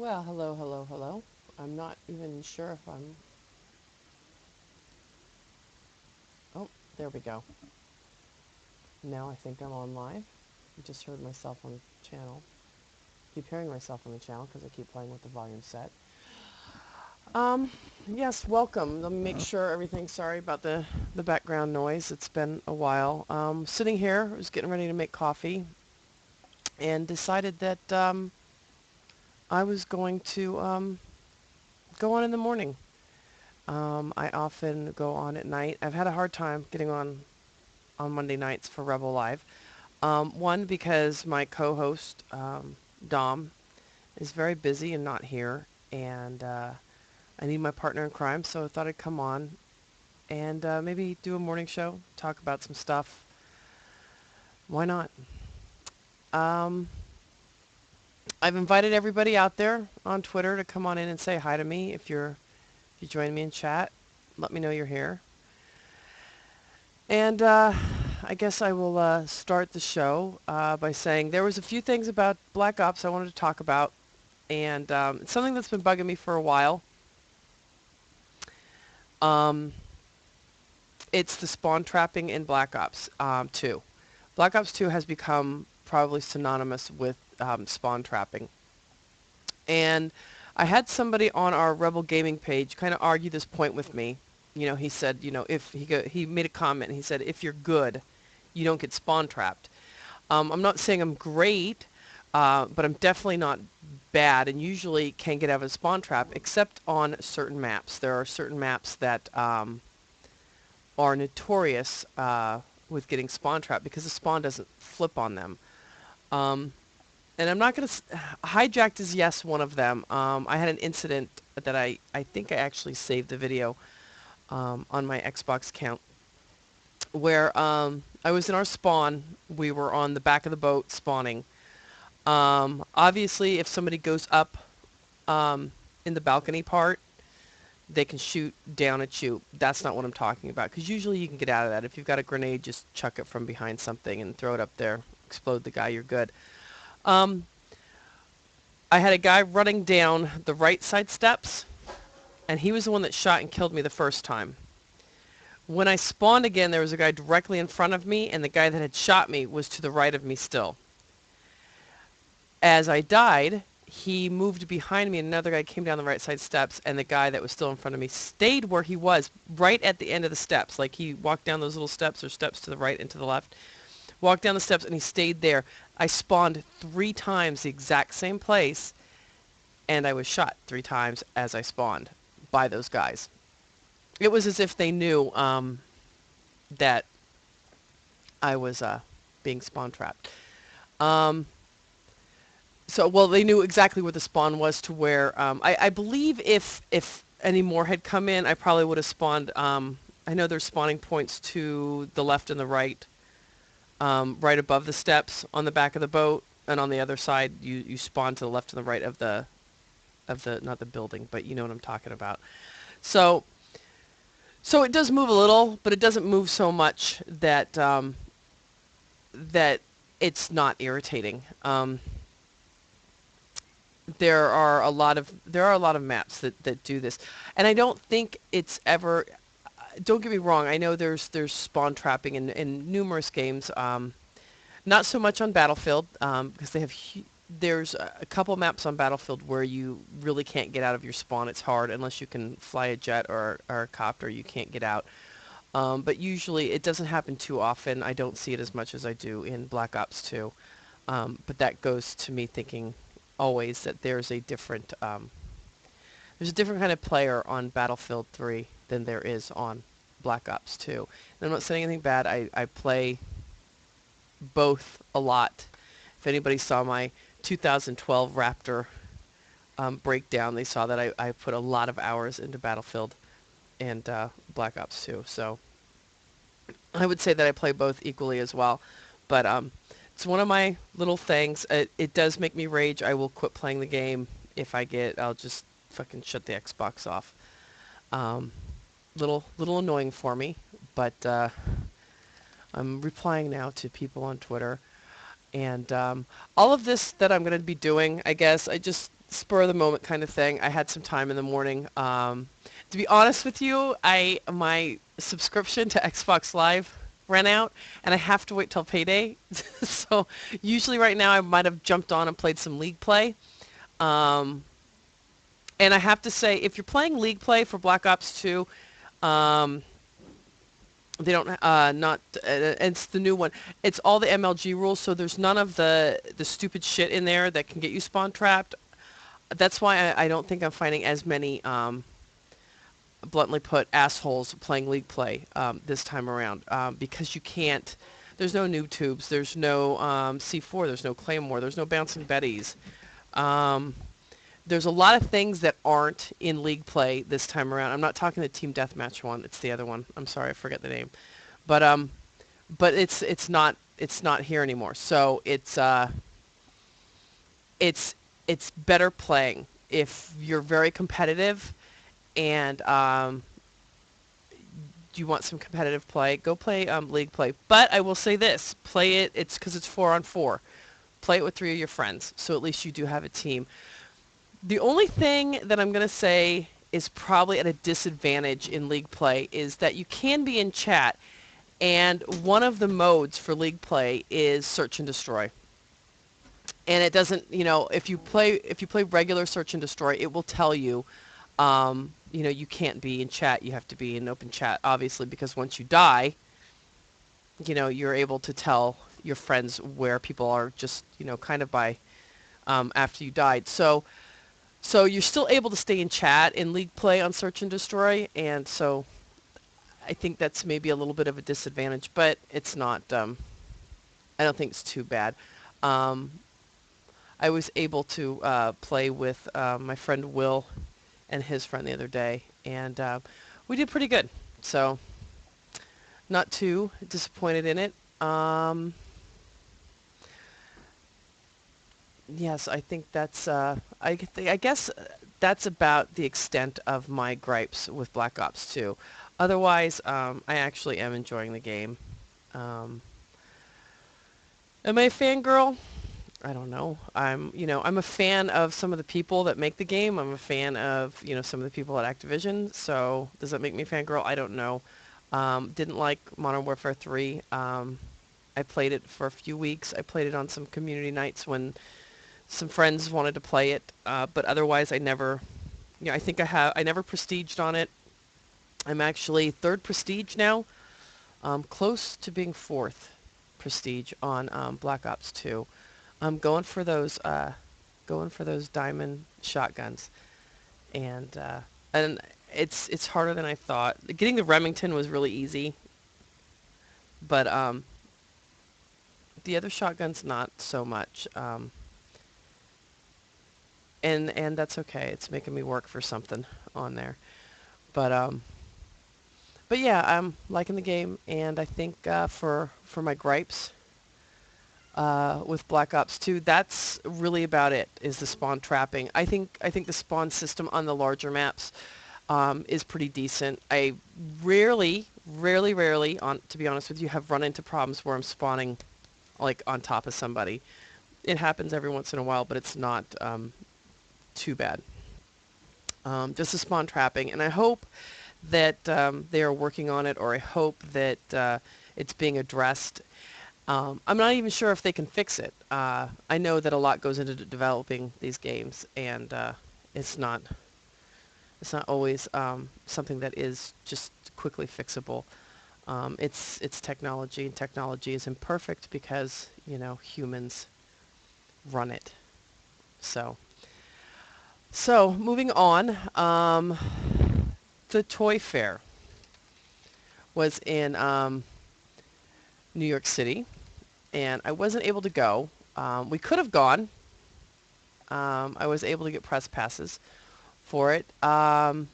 Well, hello, hello, hello. I'm not even sure if I'm... Oh, there we go. Now I think I'm on live. I just heard myself on the channel. Keep hearing myself on the channel because I keep playing with the volume set. Um, yes, welcome. Let me make sure everything... Sorry about the background noise. It's been a while. Sitting here, I was getting ready to make coffee and decided that I was going to go on in the morning. I often go on at night. I've had a hard time getting on Monday nights for Rebel Live. One, because my co-host, Dom, is very busy and not here, and I need my partner in crime, so I thought I'd come on and maybe do a morning show, talk about some stuff. Why not? Um, I've invited everybody out there on Twitter to come on in and say hi to me. If you join me in chat, let me know you're here. And I guess I will start the show by saying there was a few things about Black Ops I wanted to talk about, and it's something that's been bugging me for a while. Um, it's the spawn trapping in Black Ops 2. Black Ops 2 has become probably synonymous with spawn trapping. And I had somebody on our Rebel Gaming page kind of argue this point with me. You know, he said, you know, if he made a comment, and he said, if you're good, you don't get spawn trapped. I'm not saying I'm great, but I'm definitely not bad, and usually can get out of a spawn trap, except on certain maps. There are certain maps that are notorious with getting spawn trapped because the spawn doesn't flip on them. Um, and I'm not going to... Hijacked is, yes, one of them. I had an incident that I think I actually saved the video on my Xbox account where I was in our spawn. We were on the back of the boat spawning. Obviously, if somebody goes up in the balcony part, they can shoot down at you. That's not what I'm talking about, because usually you can get out of that. If you've got a grenade, just chuck it from behind something and throw it up there. Explode the guy, you're good. Um, I had a guy running down the right side steps, and he was the one that shot and killed me the first time. When I spawned again, there was a guy directly in front of me, and the guy that had shot me was to the right of me still. As I died, he moved behind me, and another guy came down the right side steps, and the guy that was still in front of me stayed where he was, right at the end of the steps. Like, he walked down those little steps, or steps to the right and to the left, walked down the steps, and he stayed there. I spawned 3 times the exact same place, and I was shot 3 times as I spawned by those guys. It was as if they knew that I was being spawn trapped. Um, So, well, they knew exactly where the spawn was, to where, I believe if any more had come in, I probably would have spawned, I know there's spawning points to the left and the right, right above the steps on the back of the boat, and on the other side, you spawn to the left and the right of the, not the building, but you know what I'm talking about. So, so it does move a little, but it doesn't move so much that, that it's not irritating. There are a lot of maps that do this, and I don't think it's ever... Don't get me wrong. I know there's spawn trapping in numerous games. Not so much on Battlefield, because they have there's a couple maps on Battlefield where you really can't get out of your spawn. It's hard unless you can fly a jet or a copter. You can't get out. But usually it doesn't happen too often. I don't see it as much as I do in Black Ops 2. But that goes to me thinking always that there's a different kind of player on Battlefield 3 than there is on Black Ops 2. And I'm not saying anything bad. I play both a lot. If anybody saw my 2012 Raptor breakdown, they saw that I put a lot of hours into Battlefield and Black Ops 2. So I would say that I play both equally as well. But it's one of my little things. It does make me rage. I will quit playing the game if I'll just fucking shut the Xbox off. Little annoying for me, but I'm replying now to people on Twitter. And all of this that I'm going to be doing, I guess, I just spur of the moment kind of thing. I had some time in the morning. To be honest with you, my subscription to Xbox Live ran out, and I have to wait till payday. So usually right now I might have jumped on and played some League Play. Um, and I have to say, if you're playing League Play for Black Ops 2, um, they don't not it's the new one. It's all the MLG rules, so there's none of the stupid shit in there that can get you spawn trapped. That's why I don't think I'm finding as many bluntly put assholes playing League Play this time around, because you can't. There's no noob tubes. There's no C4. There's no Claymore. There's no bouncing betties. Um, there's a lot of things that aren't in League Play this time around. I'm not talking the Team Deathmatch one. It's the other one. I'm sorry, I forget the name. But it's not here anymore. So it's it's better playing if you're very competitive and you want some competitive play. Go play League Play. But I will say this: play it. It's because it's 4-on-4. Play it with 3 of your friends, so at least you do have a team. The only thing that I'm going to say is probably at a disadvantage in League Play is that you can be in chat, and one of the modes for League Play is search and destroy. And it doesn't, if you play regular search and destroy, it will tell you, you can't be in chat. You have to be in open chat, obviously, because once you die, you're able to tell your friends where people are just, kind of by after you died. So you're still able to stay in chat in League Play on Search and Destroy, and so I think that's maybe a little bit of a disadvantage, but it's not, I don't think it's too bad. I was able to play with my friend Will and his friend the other day, and we did pretty good, so not too disappointed in it. Yes, I think that's, I guess that's about the extent of my gripes with Black Ops 2. Otherwise, I actually am enjoying the game. Um, am I a fangirl? I don't know. I'm a fan of some of the people that make the game. I'm a fan of, some of the people at Activision. So does that make me a fangirl? I don't know. Didn't like Modern Warfare 3. I played it for a few weeks. I played it on some community nights when some friends wanted to play it, but otherwise I never, I think I never prestiged on it. I'm actually 3rd prestige now, close to being 4th prestige on Black Ops 2. I'm going for those diamond shotguns, and it's harder than I thought. Getting the Remington was really easy, but the other shotguns not so much. And that's okay. It's making me work for something on there. But but yeah, I'm liking the game, and I think for my gripes with Black Ops 2, that's really about it. Is the spawn trapping? I think the spawn system on the larger maps is pretty decent. I rarely, to be honest with you, have run into problems where I'm spawning like on top of somebody. It happens every once in a while, but it's not too bad. Just the spawn trapping, and I hope that they are working on it, or I hope that it's being addressed. I'm not even sure if they can fix it. I know that a lot goes into developing these games, and it's not always something that is just quickly fixable. It's technology, and technology is imperfect because humans run it. So moving on, the Toy Fair was in New York City, and I wasn't able to go. We could have gone. I was able to get press passes for it. But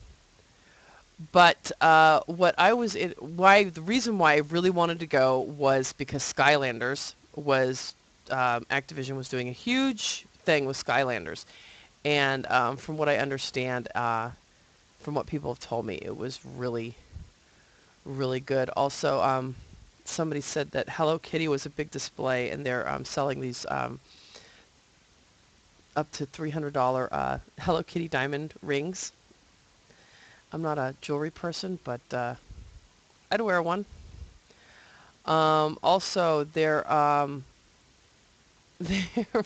the reason why I really wanted to go was because Skylanders was, Activision was doing a huge thing with Skylanders. And from what I understand, from what people have told me, it was really, really good. Also, somebody said that Hello Kitty was a big display, and they're selling these up to $300 Hello Kitty diamond rings. I'm not a jewelry person, but I'd wear one. Also, there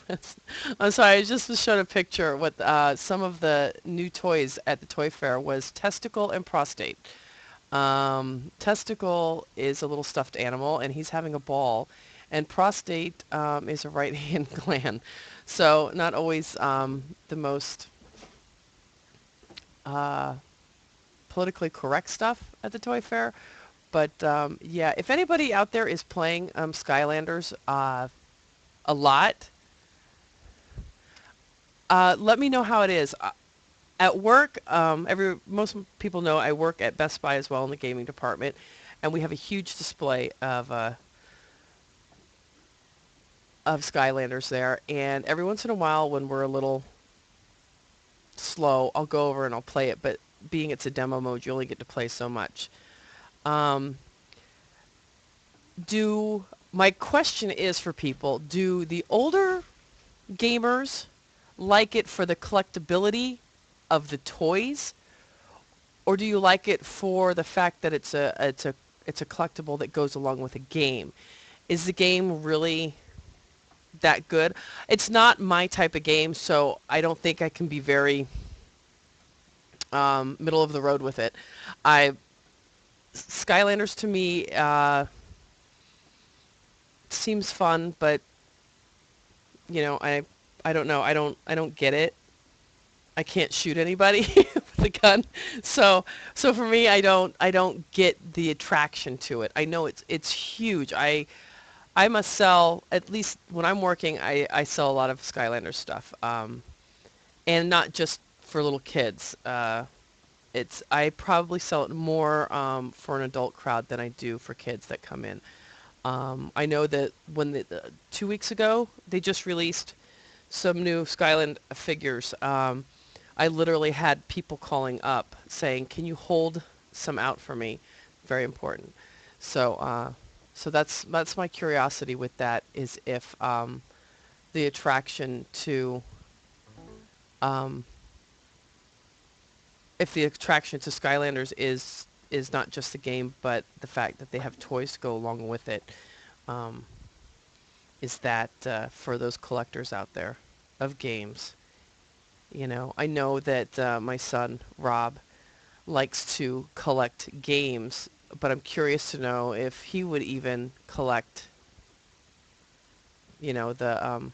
was, I'm sorry, I just showed a picture with some of the new toys at the toy fair was testicle and prostate. Testicle is a little stuffed animal, and he's having a ball, and prostate is a right hand gland. So not always the most uh, politically correct stuff at the toy fair. But yeah, if anybody out there is playing Skylanders a lot, let me know how it is. At work, most people know I work at Best Buy as well in the gaming department, and we have a huge display of Skylanders there. And every once in a while, when we're a little slow, I'll go over and I'll play it. But being it's a demo mode, you only get to play so much. Um, do My question is for people: do the older gamers like it for the collectability of the toys, or do you like it for the fact that it's a collectible that goes along with a game? Is the game really that good? It's not my type of game, so I don't think I can be very middle of the road with it. I Skylanders to me seems fun, but I don't know. I don't get it. I can't shoot anybody with a gun. So for me, I don't get the attraction to it. I know it's huge. I must sell, at least when I'm working, I sell a lot of Skylander stuff. And not just for little kids. I probably sell it more for an adult crowd than I do for kids that come in. I know that 2 weeks ago, they just released some new Skyland figures. I literally had people calling up saying, "Can you hold some out for me?" Very important. So, so that's my curiosity with that is the attraction to um, if the attraction to Skylanders is not just the game, but the fact that they have toys to go along with it. Um, is that for those collectors out there of games? I know that my son Rob likes to collect games, but I'm curious to know if he would even collect, the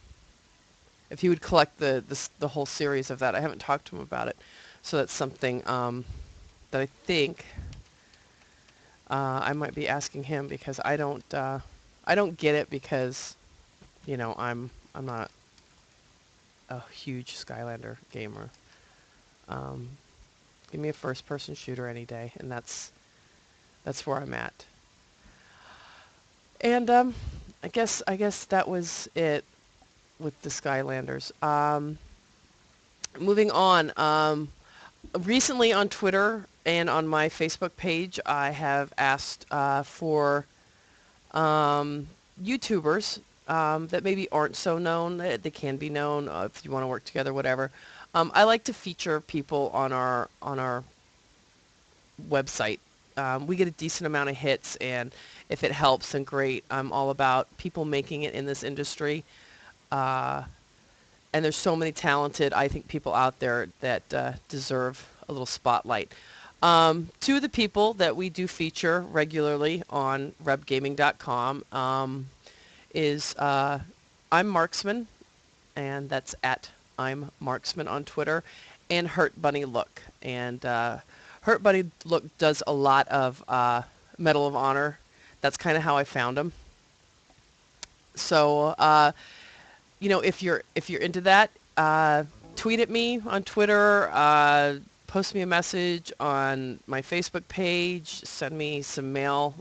if he would collect the whole series of that. I haven't talked to him about it, so that's something that I think I might be asking him because I don't get it because I'm not a huge Skylander gamer. Um, Give me a first-person shooter any day, and that's where I'm at. And I guess that was it with the Skylanders. Moving on. Recently on Twitter and on my Facebook page, I have asked for YouTubers that maybe aren't so known. They can be known if you want to work together, whatever. I like to feature people on our website. We get a decent amount of hits, and if it helps, then great. I'm all about people making it in this industry. Uh, and there's so many talented, I think, people out there that deserve a little spotlight. Two of the people that we do feature regularly on rebgaming.com is I'm Marksman, and that's at I'm Marksman on Twitter, and Hurt Bunny Look. And Hurt Bunny Look does a lot of Medal of Honor. That's kind of how I found him. So if you're into that, tweet at me on Twitter, post me a message on my Facebook page, send me some mail.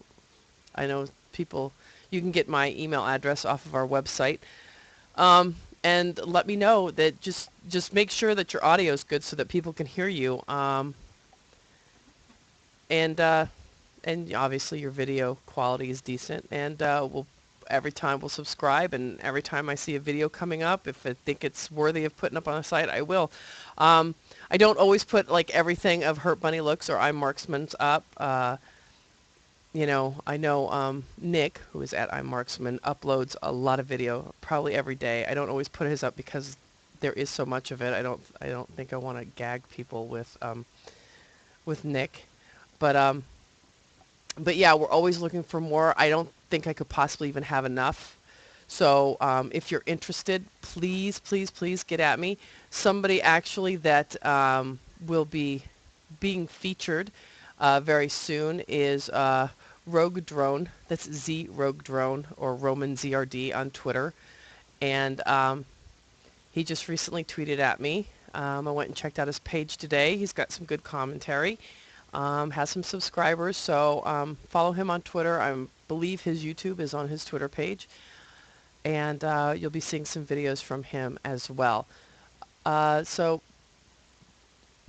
I know people, you can get my email address off of our website. And let me know that just make sure that your audio is good so that people can hear you. And obviously your video quality is decent, and every time will subscribe, and every time I see a video coming up, if I think it's worthy of putting up on a site, I will. Um, I don't always put like everything of Hurt Bunny Looks or I'm Marksman's up. You know, I know Nick, who is at I'm Marksman, uploads a lot of video, probably every day. I don't always put his up because there is so much of it. I don't think I want to gag people with Nick, but yeah, we're always looking for more. I don't think I could possibly even have enough. So if you're interested, please, please, please get at me. Somebody actually that will be being featured very soon is Rogue Drone. That's Z Rogue Drone or Roman ZRD on Twitter. And he just recently tweeted at me. I went and checked out his page today. He's got some good commentary. Has some subscribers, so follow him on Twitter. I believe his YouTube is on his Twitter page, and you'll be seeing some videos from him as well. So,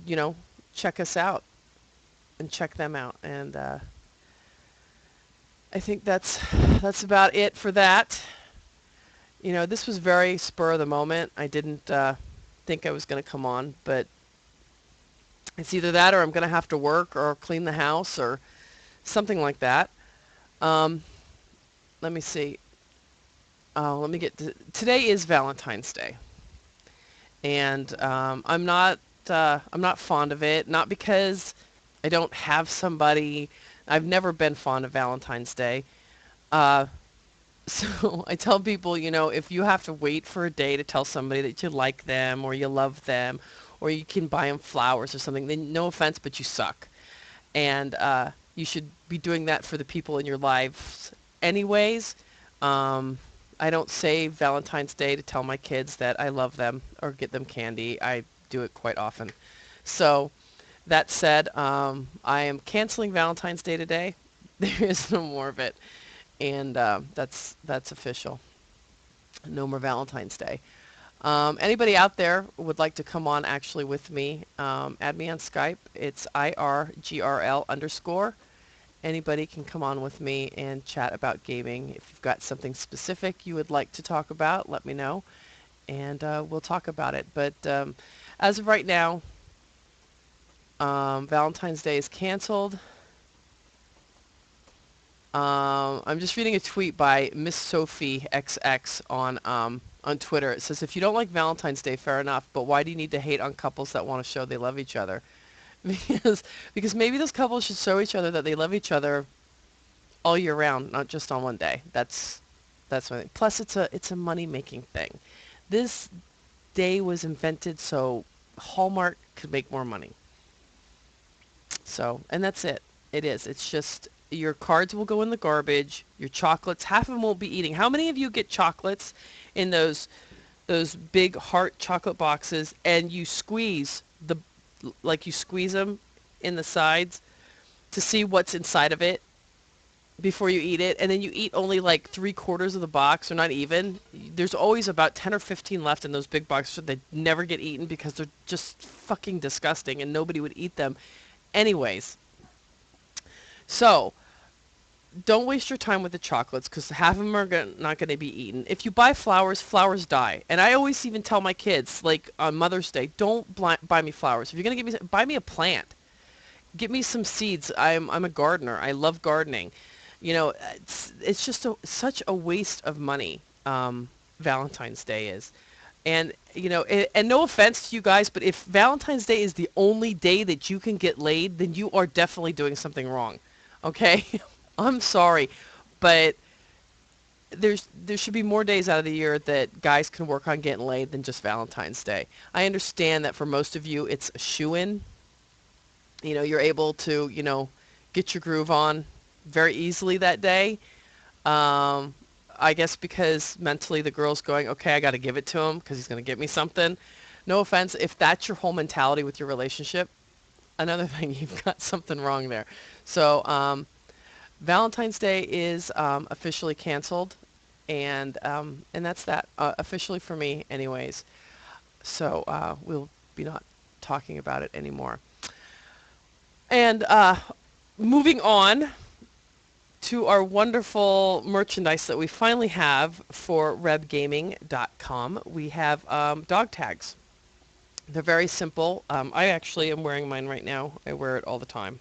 you know, check us out and check them out. And I think that's about it for that. You know, this was very spur of the moment. I didn't think I was going to come on, but it's either that or I'm going to have to work or clean the house or something like that. Um, let me see. Let me get to, today is Valentine's Day, and I'm not fond of it. Not because I don't have somebody. I've never been fond of Valentine's Day. Uh, so I tell people, you know, if you have to wait for a day to tell somebody that you like them or you love them, or you can buy them flowers or something, then no offense, but you suck. And you should be doing that for the people in your lives anyways. Um, I don't save Valentine's Day to tell my kids that I love them or get them candy. I do it quite often. So that said, I am canceling Valentine's Day today. There is no more of it, and that's official. No more Valentine's Day. Anybody out there would like to come on actually with me, add me on Skype. It's IRGRL_. Anybody can come on with me and chat about gaming. If you've got something specific you would like to talk about, let me know, and we'll talk about it. But as of right now, Valentine's Day is canceled. I'm just reading a tweet by Miss Sophie XX on Twitter. It says, if you don't like Valentine's Day, fair enough, but why do you need to hate on couples that want to show they love each other? Because maybe those couples should show each other that they love each other all year round, not just on one day. That's my thing. Plus, it's a money-making thing. This day was invented so Hallmark could make more money. So, and that's it. It is. It's just your cards will go in the garbage. Your chocolates, half of them won't be eating. How many of you get chocolates in those big heart chocolate boxes and you squeeze you squeeze them in the sides to see what's inside of it before you eat it, and then you eat only like 3/4 of the box, or not even. There's always about 10 or 15 left in those big boxes that never get eaten because they're just fucking disgusting and nobody would eat them anyways. So don't waste your time with the chocolates because half of them are not going to be eaten. If you buy flowers, flowers die. And I always even tell my kids, like on Mother's Day, don't buy me flowers. If you're going to give me, buy me a plant. Get me some seeds. I'm a gardener. I love gardening. You know, it's just such a waste of money. Valentine's Day is. And, you know, and no offense to you guys, but if Valentine's Day is the only day that you can get laid, then you are definitely doing something wrong. Okay? I'm sorry, but there should be more days out of the year that guys can work on getting laid than just Valentine's Day. I understand that for most of you it's a shoo-in. You know, you're able to, you know, get your groove on very easily that day. I guess because mentally the girl's going, okay, I got to give it to him because he's going to get me something. No offense, if that's your whole mentality with your relationship, another thing, you've got something wrong there. So, Valentine's Day is officially canceled, and that's that officially for me, anyways. So we'll be not talking about it anymore. And moving on, to our wonderful merchandise that we finally have for rebgaming.com. We have dog tags. They're very simple. I actually am wearing mine right now. I wear it all the time.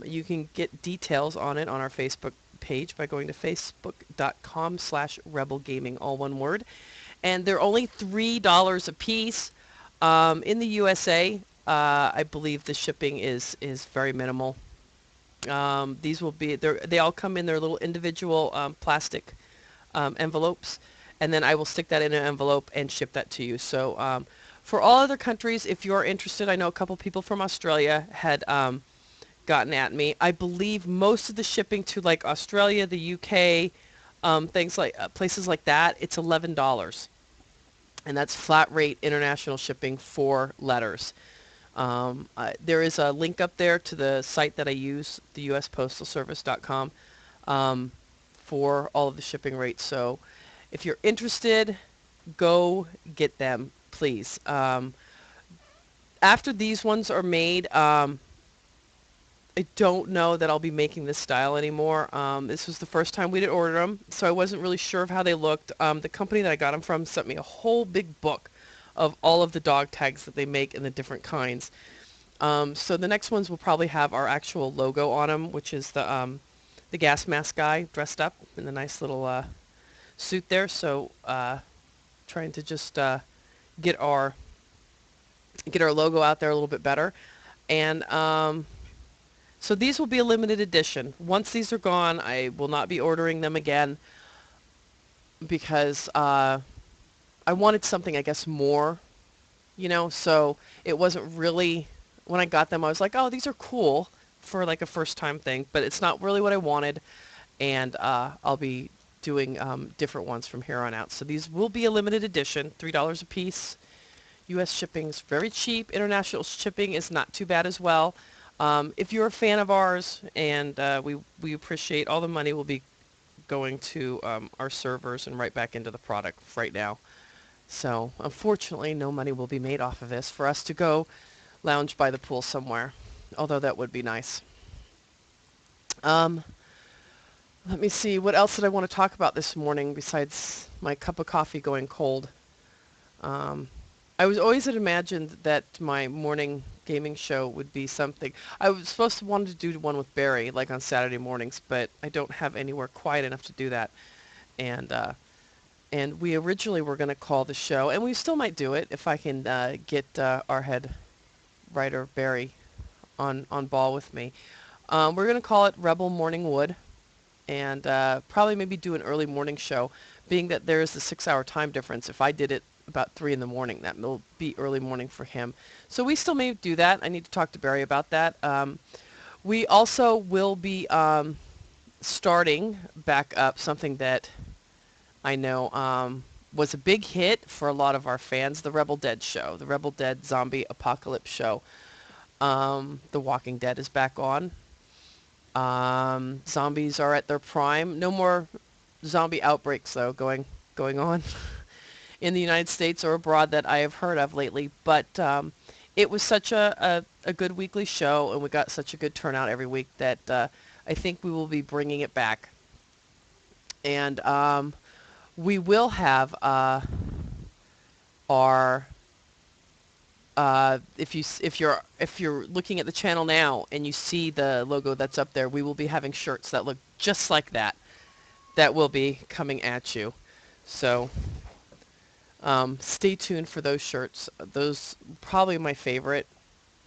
You can get details on it on our Facebook page by going to facebook.com/rebelgaming, all one word. And they're only $3 a piece. In the USA, I believe the shipping is very minimal. These will be, they all come in their little individual plastic envelopes, and then I will stick that in an envelope and ship that to you. So for all other countries, if you're interested, I know a couple people from Australia had gotten at me. I believe most of the shipping to like Australia, the UK, things like places like that, it's $11, and that's flat rate international shipping for letters. There is a link up there to the site that I use, the USPostalService.com, for all of the shipping rates. So if you're interested, go get them, please. After these ones are made, I don't know that I'll be making this style anymore. This was the first time we did order them, so I wasn't really sure of how they looked. The company that I got them from sent me a whole big book of all of the dog tags that they make in the different kinds. So the next ones will probably have our actual logo on them, which is the gas mask guy dressed up in the nice little suit there. So trying to just get our logo out there a little bit better. And so these will be a limited edition. Once these are gone, I will not be ordering them again because I wanted something, I guess, more, so it wasn't really, when I got them, I was like, oh, these are cool for like a first time thing, but it's not really what I wanted, and I'll be doing different ones from here on out. So these will be a limited edition, $3 a piece. U.S. shipping's very cheap. International shipping is not too bad as well. If you're a fan of ours, and we appreciate all the money will be going to our servers and right back into the product right now. So unfortunately, no money will be made off of this for us to go lounge by the pool somewhere, although that would be nice. Let me see, what else did I want to talk about this morning besides my cup of coffee going cold? I was always had imagined that my morning gaming show would be something. I was supposed to want to do one with Barry, like on Saturday mornings, but I don't have anywhere quiet enough to do that. And we originally were going to call the show, and we still might do it if I can get our head writer Barry on ball with me. We're going to call it Rebel Morning Wood, and probably maybe do an early morning show, being that there is the 6-hour time difference. If I did it about 3 in the morning, that will be early morning for him. So we still may do that. I need to talk to Barry about that. We also will be starting back up something that I know was a big hit for a lot of our fans, the Rebel Dead show, the Rebel Dead Zombie Apocalypse show. The Walking Dead is back on. Zombies are at their prime. No more zombie outbreaks, though, going on in the United States or abroad that I have heard of lately. But it was such a good weekly show, and we got such a good turnout every week that I think we will be bringing it back. And we will have our if you're looking at the channel now and you see the logo that's up there, we will be having shirts that look just like that will be coming at you. So stay tuned for those shirts. Those probably my favorite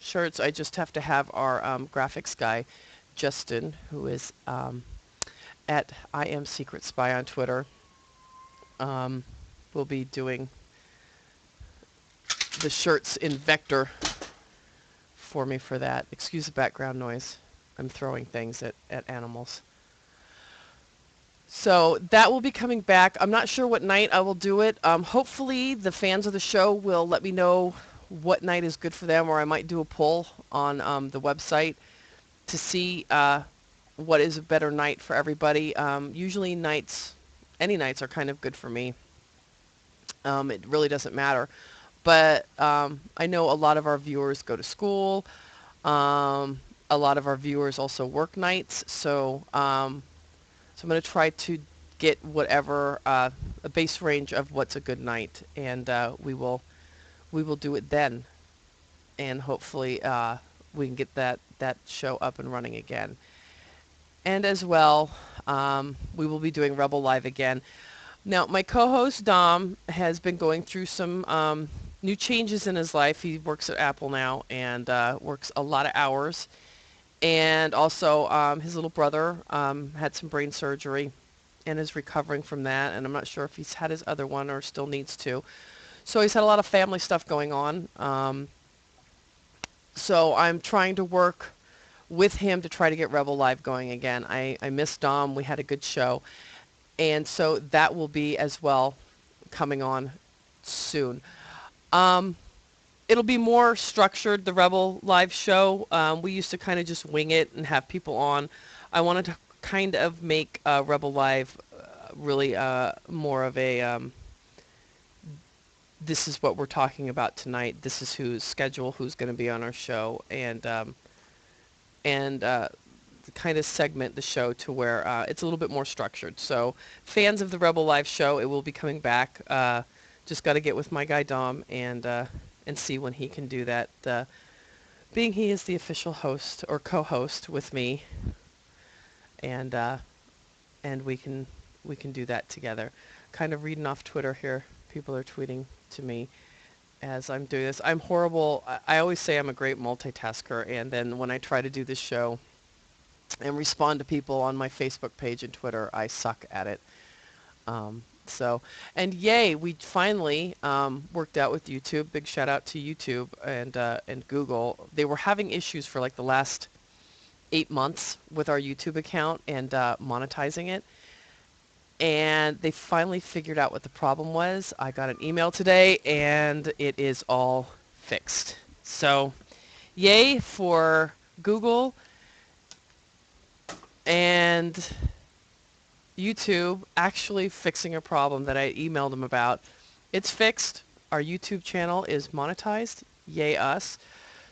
shirts. I just have to have our graphics guy Justin, who is at I Am Secret Spy on Twitter, will be doing the shirts in vector for me for that. Excuse the background noise. I'm throwing things at animals. So that will be coming back. I'm not sure what night I will do it. Hopefully the fans of the show will let me know what night is good for them, or I might do a poll on the website to see what is a better night for everybody. Usually any nights are kind of good for me. It really doesn't matter. But I know a lot of our viewers go to school, a lot of our viewers also work nights, so I'm going to try to get whatever a base range of what's a good night, and we will do it then, and hopefully we can get that show up and running again. And as well, we will be doing Rebel Live again. Now, my co-host Dom has been going through some new changes in his life. He works at Apple now and works a lot of hours. And also, his little brother had some brain surgery and is recovering from that. And I'm not sure if he's had his other one or still needs to. So he's had a lot of family stuff going on. So I'm trying to work with him to try to get Rebel Live going again. I miss Dom. We had a good show. And so that will be as well coming on soon. Um, it'll be more structured, the Rebel Live show. We used to kind of just wing it and have people on. I wanted to kind of make Rebel Live really more of a this is what we're talking about tonight. This is who's schedule, who's going to be on our show, and kind of segment the show to where it's a little bit more structured. So fans of the Rebel Live show, it will be coming back. Just got to get with my guy Dom and see when he can do that. Being he is the official host or co-host with me, and we can do that together. Kind of reading off Twitter here. People are tweeting to me as I'm doing this. I'm horrible. I always say I'm a great multitasker, and then when I try to do this show and respond to people on my Facebook page and Twitter, I suck at it. So, and yay, we finally worked out with YouTube. Big shout out to YouTube and Google. They were having issues for like the last 8 months with our YouTube account and monetizing it. And they finally figured out what the problem was. I got an email today, and it is all fixed. So, yay for Google and YouTube actually fixing a problem that I emailed them about. It's fixed. Our YouTube channel is monetized. Yay us.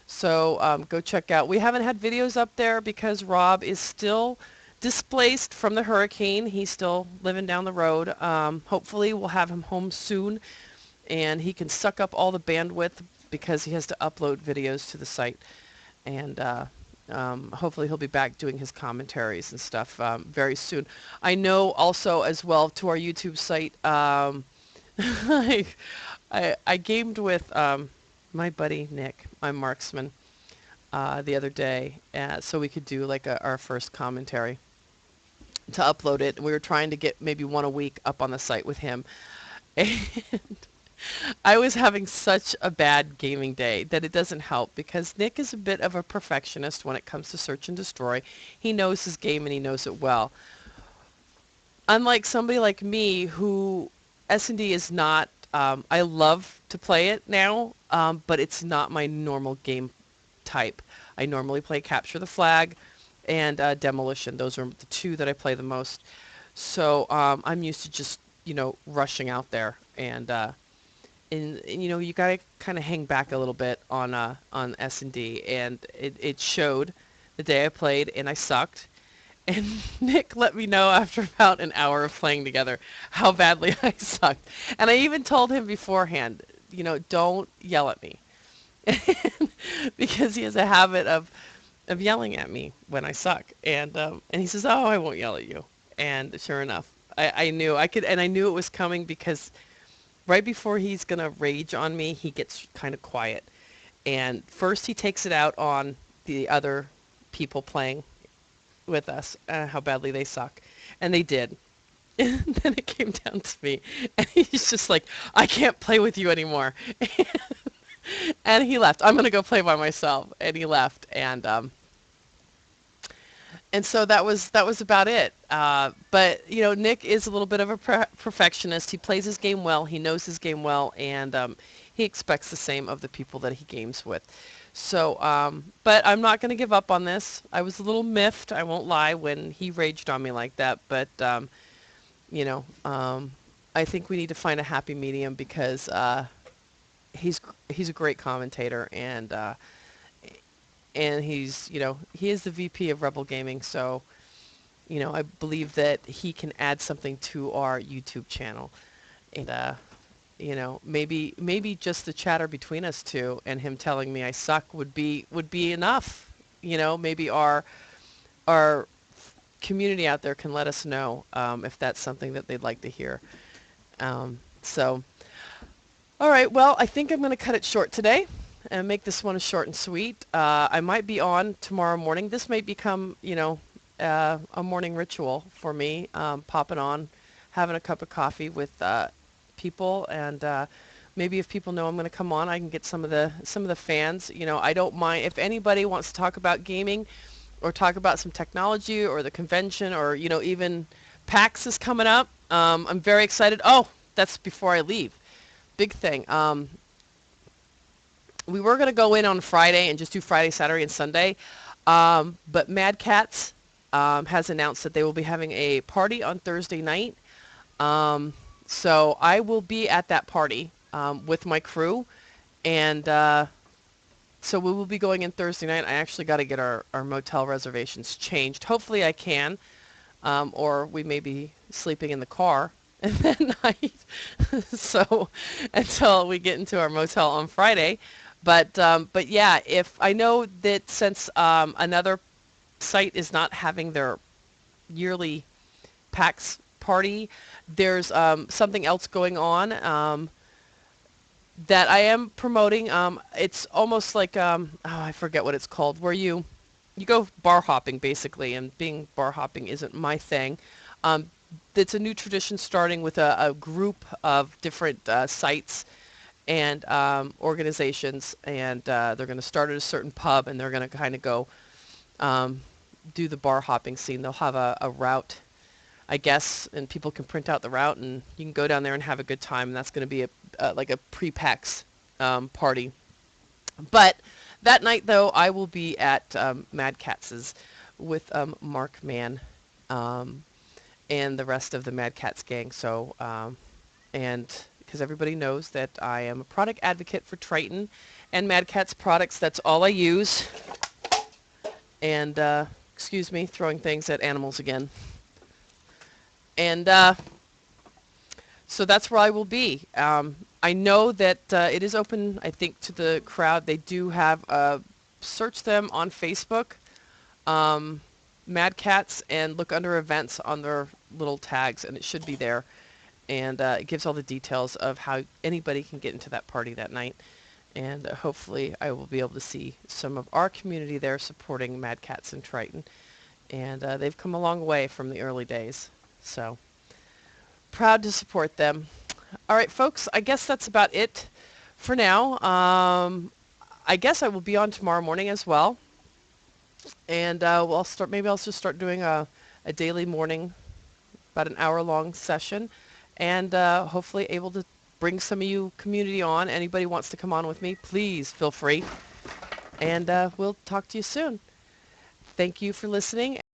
So go check out. We haven't had videos up there because Rob is still displaced from the hurricane. He's still living down the road. Hopefully we'll have him home soon and he can suck up all the bandwidth because he has to upload videos to the site. And hopefully he'll be back doing his commentaries and stuff very soon. I know also as well to our YouTube site, I gamed with my buddy Nick, my marksman, the other day so we could do like our first commentary to upload it. We were trying to get maybe one a week up on the site with him. And I was having such a bad gaming day that it doesn't help because Nick is a bit of a perfectionist when it comes to search and destroy. He knows his game and he knows it well. Unlike somebody like me who S&D is not, I love to play it now, but it's not my normal game type. I normally play Capture the Flag and Demolition. Those are the two that I play the most. So I'm used to just, rushing out there and you got to kind of hang back a little bit on S&D, and it showed the day I played, and I sucked. And Nick let me know after about an hour of playing together how badly I sucked. And I even told him beforehand, don't yell at me. Because he has a habit of yelling at me when I suck. And he says, oh, I won't yell at you. And sure enough, I knew I could, and I knew it was coming because right before he's going to rage on me, he gets kind of quiet. And first he takes it out on the other people playing with us, how badly they suck. And they did. And then it came down to me. And he's just like, I can't play with you anymore. And he left. I'm going to go play by myself. And he left. And so that was about it. But Nick is a little bit of a perfectionist. He plays his game well. He knows his game well, and he expects the same of the people that he games with. So, but I'm not going to give up on this. I was a little miffed, I won't lie, when he raged on me like that. But I think we need to find a happy medium because he's a great commentator, and and he's, he is the VP of Rebel Gaming, so, I believe that he can add something to our YouTube channel. And, maybe just the chatter between us two and him telling me I suck would be enough. Maybe our community out there can let us know if that's something that they'd like to hear. So, all right, well, I think I'm going to cut it short today and make this one short and sweet. I might be on tomorrow morning. This may become, a morning ritual for me, popping on, having a cup of coffee with people, and maybe if people know I'm going to come on, I can get some of the fans. I don't mind if anybody wants to talk about gaming or talk about some technology or the convention, or even PAX is coming up. I'm very excited. Oh, that's before I leave. Big thing. We were going to go in on Friday and just do Friday, Saturday, and Sunday, but Mad Cats has announced that they will be having a party on Thursday night. So I will be at that party with my crew, and so we will be going in Thursday night. I actually got to get our motel reservations changed. Hopefully I can, or we may be sleeping in the car in that night. So until we get into our motel on Friday. But yeah, if I know that since another site is not having their yearly PAX party, there's something else going on that I am promoting. It's almost like oh, I forget what it's called, where you go bar hopping basically, and being bar hopping isn't my thing. It's a new tradition starting with a group of different sites and organizations, and they're going to start at a certain pub, and they're going to kind of go do the bar hopping scene. They'll have a route, I guess, and people can print out the route, and you can go down there and have a good time. And that's going to be like a pre-PAX party. But that night, though, I will be at Mad Cats's with Mark Mann and the rest of the Mad Cats gang. So, and because everybody knows that I am a product advocate for Triton and Mad Catz products, that's all I use. And excuse me, throwing things at animals again. And so that's where I will be. I know that it is open, I think, to the crowd. They do have, search them on Facebook, Mad Cats, and look under events on their little tags, and it should be there. And it gives all the details of how anybody can get into that party that night. And hopefully I will be able to see some of our community there supporting Mad Cats and Triton. And they've come a long way from the early days. So proud to support them. All right, folks, I guess that's about it for now. I guess I will be on tomorrow morning as well. And maybe I'll just start doing a daily morning, about an hour-long session, and hopefully able to bring some of you community on. Anybody wants to come on with me, please feel free. And we'll talk to you soon. Thank you for listening.